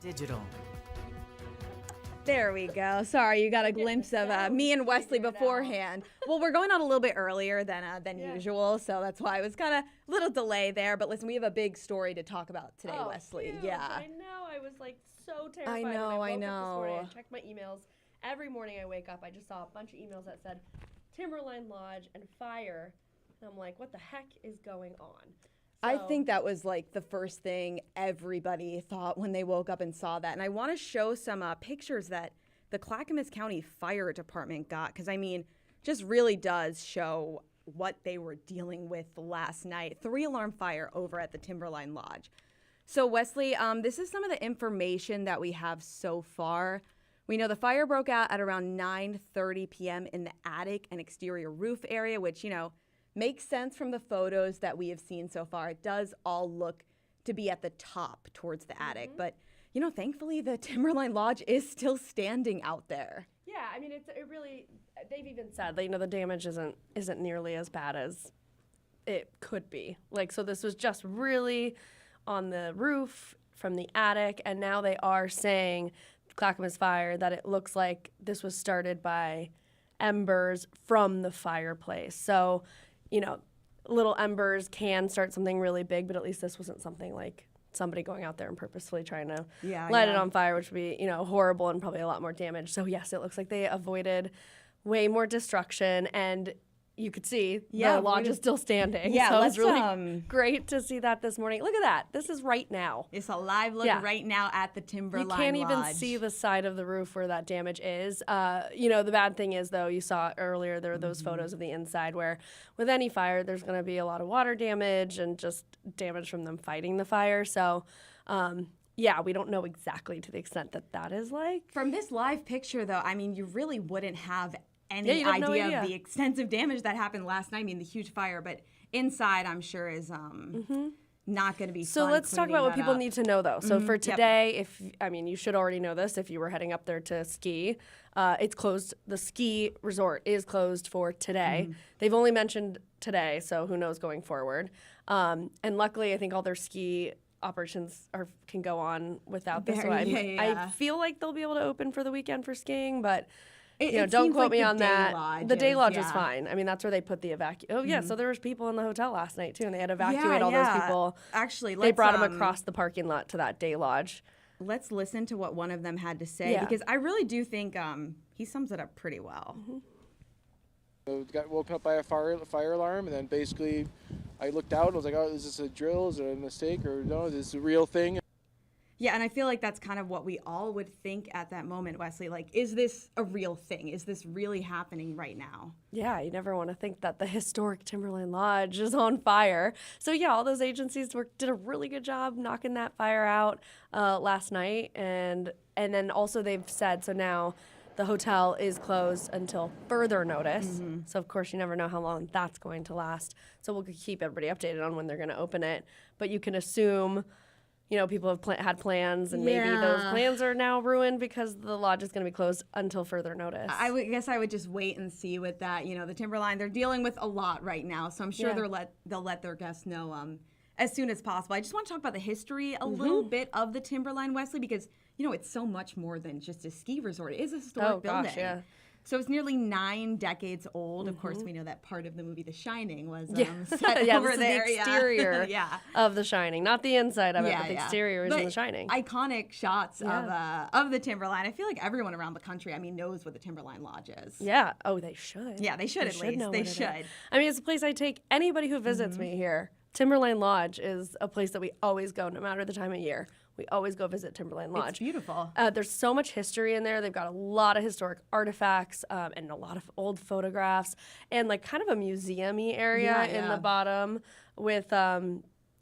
Digital. There we go. Sorry, you got a glimpse of me and Wesley beforehand. Well, we're going on a little bit earlier than usual, so that's why it was kind of a little delay there. But listen, we have a big story to talk about today, Wesley. Huge. Yeah. I know. I was like so terrified. I when know. I woke up this morning. I checked my emails. Every morning I wake up, I just saw a bunch of emails that said Timberline Lodge and fire. And I'm like, what the heck is going on? I think that was like the first thing everybody thought when they woke up and saw that. And I want to show some pictures that the Clackamas County Fire Department got, because I mean, just really does show what they were dealing with last night. 3-alarm fire over at the Timberline Lodge. So Wesley, this is some of the information that we have so far. We know the fire broke out at around 9:30 p.m. in the attic and exterior roof area, which, you know, makes sense from the photos that we have seen so far. It does all look to be at the top towards the attic. But, you know, thankfully the Timberline Lodge is still standing out there. Yeah, I mean, it really, they've even said, you know, the damage isn't nearly as bad as it could be. Like, so this was just really on the roof from the attic, and now they are saying, Clackamas Fire, that it looks like this was started by embers from the fireplace. So, you know, little embers can start something really big, but at least this wasn't something like somebody going out there and purposefully trying to light it on fire, which would be, you know, horrible and probably a lot more damage. So, yes, it looks like they avoided way more destruction, and you could see the lodge is still standing. Yeah, so it's really great to see that this morning. Look at that. This is right now. It's a live look right now at the Timberline Lodge. You can't even see the side of the roof where that damage is. You know, the bad thing is, though, you saw earlier there were those photos of the inside where with any fire, there's going to be a lot of water damage and just damage from them fighting the fire. So, yeah, we don't know exactly to the extent that that is like. From this live picture, though, I mean, you really wouldn't have any idea of the extensive damage that happened last night. I mean, the huge fire, but inside, I'm sure is not going to be so fun. Let's talk about what people need to know, though. So for today, you should already know this if you were heading up there to ski. It's closed. The ski resort is closed for today. They've only mentioned today, so who knows going forward. And luckily, I think all their ski operations can go on without this one. I feel like they'll be able to open for the weekend for skiing, but don't quote me on that. The day lodge is fine. I mean, that's where they put the Oh, yeah. So there was people in the hotel last night, too, and they had to evacuate all those people. Actually, they brought them across the parking lot to that day lodge. Let's listen to what one of them had to say, because I really do think he sums it up pretty well. Got woken up by a fire alarm, and then basically I looked out and I was like, oh, is this a drill? Is it a mistake? Or no, is this a real thing? Yeah, and I feel like that's kind of what we all would think at that moment, Wesley. Like, is this a real thing? Is this really happening right now? Yeah, you never want to think that the historic Timberline Lodge is on fire. So, yeah, all those agencies did a really good job knocking that fire out last night. And then also they've said, so now the hotel is closed until further notice. So, of course, you never know how long that's going to last. So we'll keep everybody updated on when they're going to open it. But you can assume, you know, people have had plans, and maybe those plans are now ruined because the lodge is going to be closed until further notice. I guess I would just wait and see with that. You know, the Timberline, they're dealing with a lot right now, so I'm sure they'll let their guests know as soon as possible. I just want to talk about the history a little bit of the Timberline, Wesley, because, you know, it's so much more than just a ski resort. It is a historic building. Gosh, yeah. So it's nearly 9 decades old. Of course, we know that part of the movie The Shining was set over there. The exterior of The Shining, not the inside of it, but the exterior is in The Shining. Iconic shots of the Timberline. I feel like everyone around the country, I mean, knows what the Timberline Lodge is. Yeah. Oh, they should. Yeah, they should at least. They should. I mean, it's a place I take anybody who visits me here. Timberline Lodge is a place that we always go, no matter the time of year. We always go visit Timberline Lodge. It's beautiful. There's so much history in there. They've got a lot of historic artifacts and a lot of old photographs and like kind of a museum-y area in the bottom with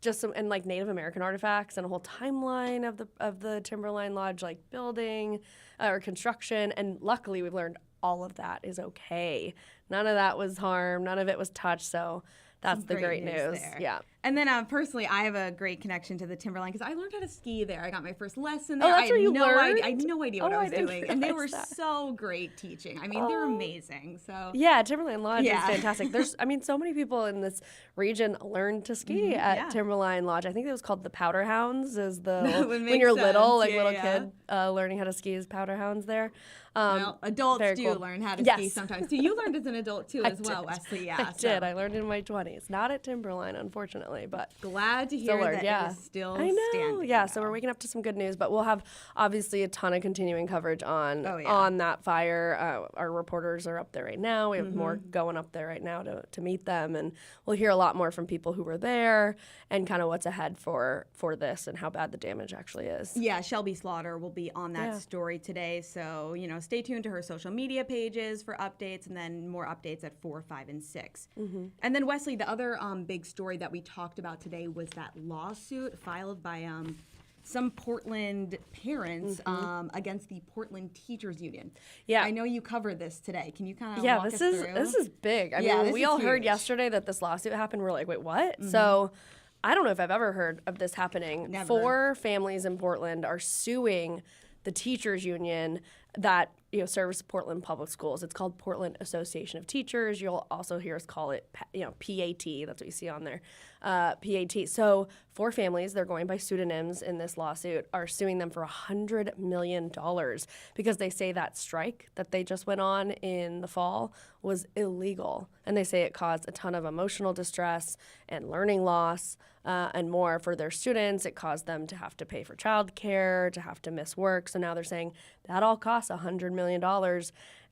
just some and like Native American artifacts and a whole timeline of the Timberline Lodge like building or construction. And luckily, we've learned all of that is okay. None of that was harmed. None of it was touched. So that's the great news. There. Yeah. And then personally, I have a great connection to the Timberline because I learned how to ski there. I got my first lesson there. Oh, that's where you learned? I had no idea what Oh, I I was didn't doing. And they were realize that. so great teaching. I mean, they're amazing. So Yeah, Timberline Lodge is Yeah. fantastic. There's, I mean, so many people in this region learn to ski at yeah. Timberline Lodge. I think it was called the Powder Hounds. Is the That would when make you're little, sense. like Yeah, little yeah. kid learning how to ski is Powder Hounds there. well, adults very do cool. learn how to Yes. ski sometimes too. You learned as an adult too, as well, did. Wesley. Yeah, I did. I learned in my 20s. Not at Timberline, unfortunately, but glad to still hear learned. that Yeah, it is still I know. standing. Yeah, so though. we're waking up to some good news, but we'll have obviously a ton of continuing coverage on Oh, yeah. on that fire. Our reporters are up there right now. We have more Mm-hmm. going up there right now to meet them, and we'll hear a lot more from people who were there and kind of what's ahead for this and how bad the damage actually is. Yeah, Shelby Slaughter will be on that Yeah. story today. So, stay tuned to her social media pages for updates and then more updates at 4, 5, and 6. Mm-hmm. And then, Wesley, the other big story that we talked about today was that lawsuit filed by some Portland parents against the Portland Teachers Union. Mm-hmm. Yeah. I know you covered this today. Can you kind of Yeah, walk this us is through? this is big. I Yeah, mean, when this we is all heard huge. yesterday that this lawsuit happened, we're like, wait, what? So I don't know if I've ever heard of this happening. Never. 4 families in Portland are suing the teachers union that serves Portland Public Schools. It's called Portland Association of Teachers. You'll also hear us call it PAT. That's what you see on there, PAT. So 4 families, they're going by pseudonyms in this lawsuit, are suing them for $100 million because they say that strike that they just went on in the fall was illegal, and they say it caused a ton of emotional distress and learning loss. And more for their students. It caused them to have to pay for childcare, to have to miss work. So now they're saying that all costs $100 million,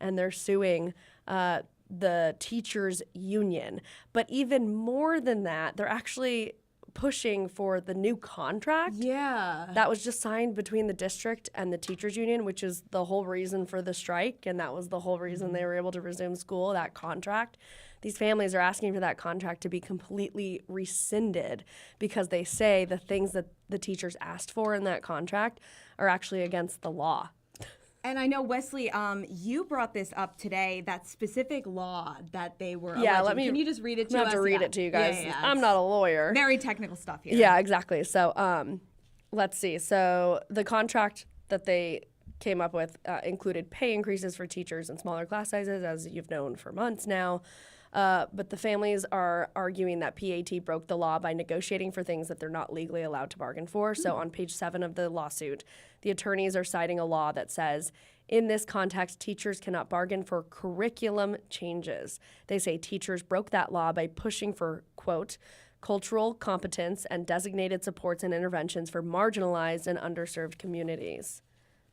and they're suing the teachers union. But even more than that, they're actually pushing for the new contract Yeah. that was just signed between the district and the teachers union, which is the whole reason for the strike, and that was the whole reason they were able to resume school, that contract. These families are asking for that contract to be completely rescinded because they say the things that the teachers asked for in that contract are actually against the law. And I know, Wesley, you brought this up today, that specific law that they were Yeah, alleging. Can you just read it to I'm us? gonna have to read Yeah. it to you guys. Yeah, I'm it's not a lawyer. very technical stuff here. Yeah, exactly. So let's see. So the contract that they came up with included pay increases for teachers and smaller class sizes, as you've known for months now. But the families are arguing that PAT broke the law by negotiating for things that they're not legally allowed to bargain for. So on page 7 of the lawsuit, the attorneys are citing a law that says, in this context, teachers cannot bargain for curriculum changes. They say teachers broke that law by pushing for, quote, cultural competence and designated supports and interventions for marginalized and underserved communities.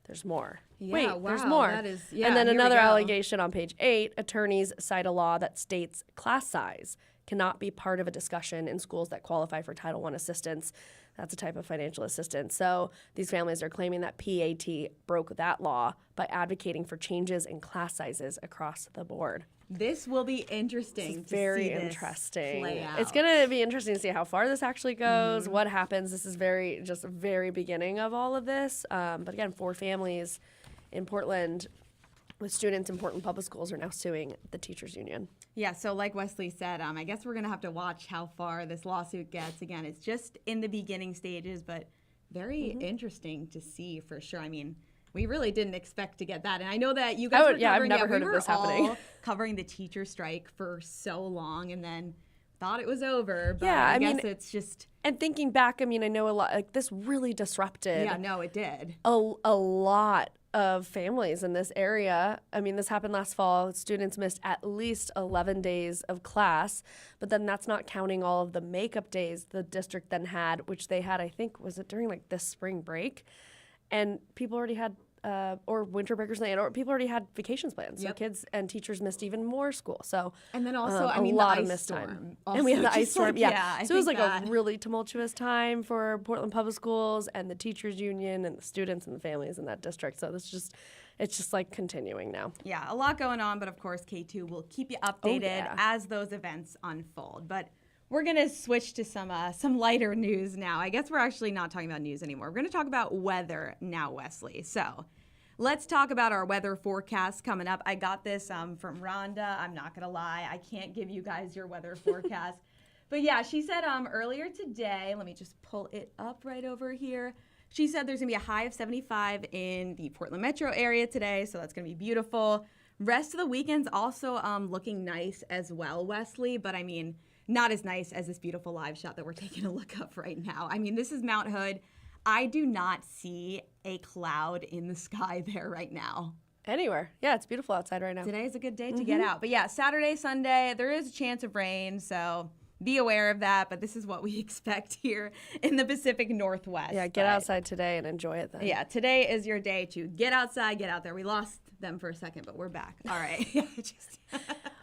There's more. Yeah, Wait, wow, there's more. that is- yeah, and then here we another go. allegation on page 8, attorneys cite a law that states class size cannot be part of a discussion in schools that qualify for Title I assistance. That's a type of financial assistance. So these families are claiming that PAT broke that law by advocating for changes in class sizes across the board. This will be interesting. Very to see interesting. This play out. It's going to be interesting to see how far this actually goes, what happens. This is just a very beginning of all of this. But again, 4 families in Portland with students in Portland Public Schools are now suing the teachers union. Yeah, so like Wesley said, I guess we're going to have to watch how far this lawsuit gets. Again, it's just in the beginning stages, but very interesting to see for sure. I mean, we really didn't expect to get that. And I know that you guys were yeah, I've covering never it. heard We of were this happening. all covering the teacher strike for so long and then thought it was over. But Yeah, I I guess mean, it's just, And thinking back, I mean, I know a lot, like this really disrupted yeah, no, it did. a lot of families in this area. I mean, this happened last fall. Students missed at least 11 days of class, but then that's not counting all of the makeup days the district then had, which they had, I think, was it during like this spring break? And people already had, or winter breakers, or people already had vacations planned. So Yep. kids and teachers missed even more school. So And then also, I a mean, lot the of ice missed time. storm. And we had Also, the ice just storm. like, Yeah. I So it was think like that- a really tumultuous time for Portland Public Schools and the teachers union and the students and the families in that district. So it's just like continuing now. Yeah, a lot going on, but of course, K2 will keep you updated yeah. as those events unfold. But we're going to switch to some lighter news now. I guess we're actually not talking about news anymore. We're going to talk about weather now, Wesley. So let's talk about our weather forecast coming up. I got this from Rhonda. I'm not going to lie. I can't give you guys your weather forecast But yeah, she said earlier today, let me just pull it up right over here. She said there's going to be a high of 75 in the Portland metro area today, so that's going to be beautiful. Rest of the weekend's also looking nice as well, Wesley, but I mean, not as nice as this beautiful live shot that we're taking a look up right now. I mean, this is Mount Hood. I do not see a cloud in the sky there right now. Anywhere. Yeah, it's beautiful outside right now. Today is a good day to get out. But yeah, Saturday, Sunday, there is a chance of rain, so be aware of that. But this is what we expect here in the Pacific Northwest. Yeah, get outside today and enjoy it then. Yeah, today is your day to get outside, get out there. We lost them for a second, but we're back. All right.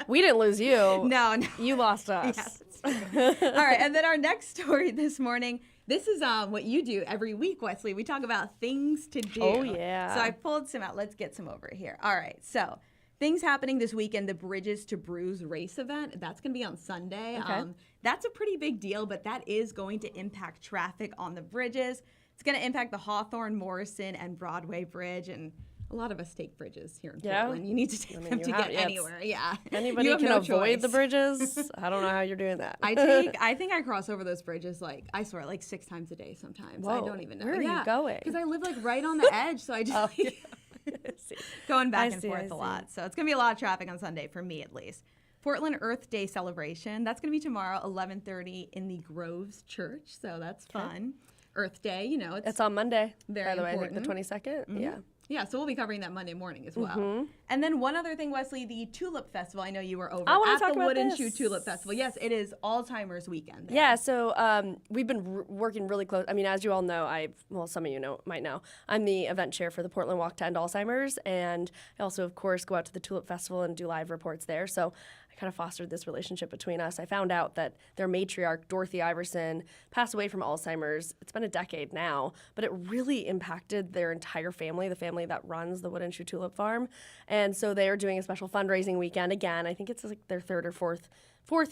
We didn't lose you. No. You lost us. Yes, it's true. All right, and then our next story this morning. This is what you do every week, Wesley. We talk about things to do. Oh, yeah. So I pulled some out. Let's get some over here. All right, so things happening this weekend, the Bridges to Brews race event. That's going to be on Sunday. Okay. That's a pretty big deal, but that is going to impact traffic on the bridges. It's going to impact the Hawthorne, Morrison, and Broadway Bridge, and a lot of us take bridges here in Portland. You need to take them to get anywhere. Yeah. Anybody can avoid the bridges. I don't know how you're doing that. I think I cross over those bridges I swear 6 times a day sometimes. Whoa, I don't even know. Where are you going? Because I live right on the edge, so I just going back and forth a lot. So it's gonna be a lot of traffic on Sunday for me at least. Portland Earth Day celebration. That's gonna be tomorrow, 11:30 in the Groves Church. So that's fun. Earth Day, it's on Monday. Very by the way, important. I think the 22nd. Mm-hmm. Yeah. Yeah, so we'll be covering that Monday morning as well. And then one other thing, Wesley, the Tulip Festival. I know you were over at the Wooden Shoe Tulip Festival. Yes, it is Alzheimer's weekend there. Yeah, so we've been working really close. I mean, as you all know, some of you might know, I'm the event chair for the Portland Walk to End Alzheimer's, and I also, of course, go out to the Tulip Festival and do live reports there. So I kind of fostered this relationship between us. I found out that their matriarch, Dorothy Iverson, passed away from Alzheimer's. It's been a decade now, but it really impacted their entire family, the family that runs the Wooden Shoe Tulip Farm. And so they are doing a special fundraising weekend again. I think it's their third or fourth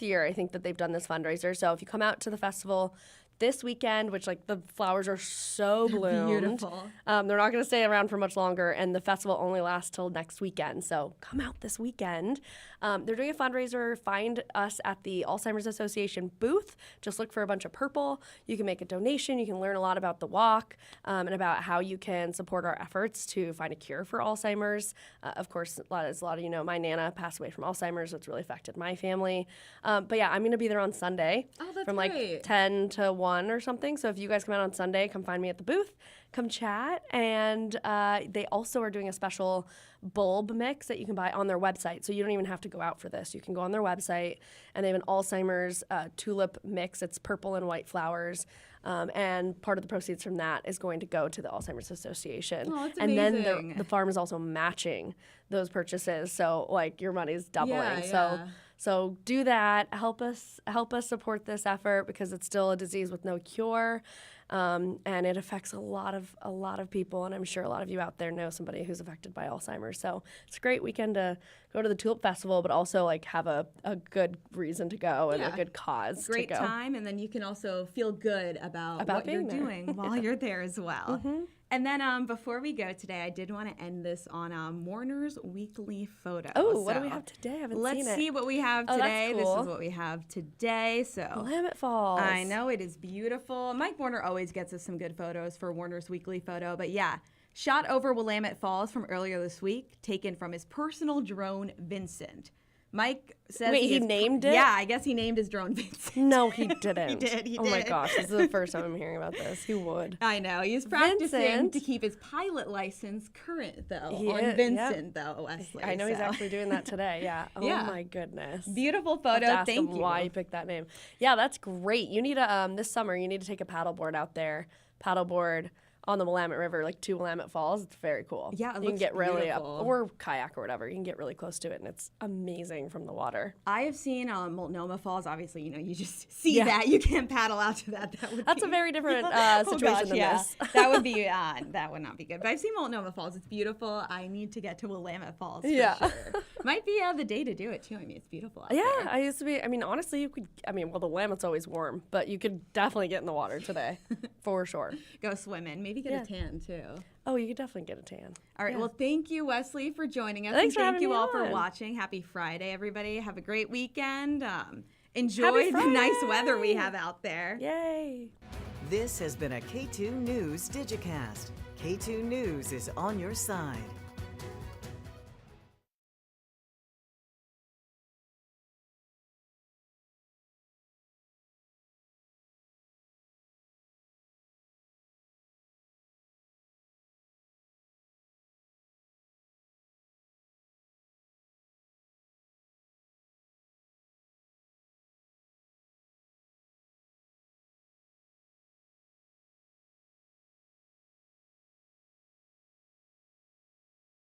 year, I think, that they've done this fundraiser. So if you come out to the festival this weekend, which the flowers are so bloomed. Beautiful. They're not going to stay around for much longer, and the festival only lasts till next weekend. So come out this weekend. They're doing a fundraiser. Find us at the Alzheimer's Association booth. Just look for a bunch of purple. You can make a donation. You can learn a lot about the walk and about how you can support our efforts to find a cure for Alzheimer's. Of course, as a lot of you know, my Nana passed away from Alzheimer's, which really affected my family. But yeah, I'm going to be there on Sunday from great. 10 to 1 or something. So if you guys come out on Sunday, come find me at the booth, come chat. And they also are doing a special bulb mix that you can buy on their website. So you don't even have to go out for this. You can go on their website, and they have an Alzheimer's tulip mix. It's purple and white flowers. And part of the proceeds from that is going to go to the Alzheimer's Association. Oh, that's and amazing. then the farm is also matching those purchases. So your money's doubling. So do that. Help us support this effort, because it's still a disease with no cure, and it affects a lot of people. And I'm sure a lot of you out there know somebody who's affected by Alzheimer's. So it's a great weekend to go to the Tulip Festival, but also have a good reason to go and a good cause to go. Great time, and then you can also feel good about what you're doing while you're there as well. And then before we go today, I did want to end this on Warner's weekly photo. Oh, what do we have today? I haven't seen it. Let's see what we have today. That's cool. This is what we have today. So Willamette Falls. I know, it is beautiful. Mike Warner always gets us some good photos for Warner's weekly photo. But yeah, shot over Willamette Falls from earlier this week, taken from his personal drone, Vincent. Mike says he named it? Yeah, I guess he named his drone Vincent. No, he didn't. He did. Oh my gosh, this is the first time I'm hearing about this. Who would? I know. He's practicing Vincent. to keep his pilot license current, though, He on is, Vincent, though, Wesley. I know he's actually doing that today, yeah. Oh my goodness. Beautiful photo. I'll have to ask Thank him you. why he picked that name. Yeah, that's great. You need to, this summer, you need to take a paddleboard out there. Paddleboard on the Willamette River, to Willamette Falls. It's very cool. Yeah, it you can looks get really up, beautiful. or kayak or whatever. You can get really close to it, and it's amazing from the water. I have seen Multnomah Falls. Obviously, you just see that. You can't paddle out to that. That's a very different situation than this. That would be that would not be good. But I've seen Multnomah Falls. It's beautiful. I need to get to Willamette Falls for sure. Might be the day to do it too. I mean, it's beautiful out there. I used to be. I mean, honestly, you could. I mean, well, the Willamette's always warm, but you could definitely get in the water today, for sure. Go swimming. Maybe get a tan too. Oh, you could definitely get a tan. All right. Well, thank you, Wesley, for joining us. Thanks and for thank you having me all for on. watching. Happy Friday, everybody. Have a great weekend. enjoy the nice Friday! weather we have out there. Yay! This has been a K2 News Digicast. K2 News is on your side.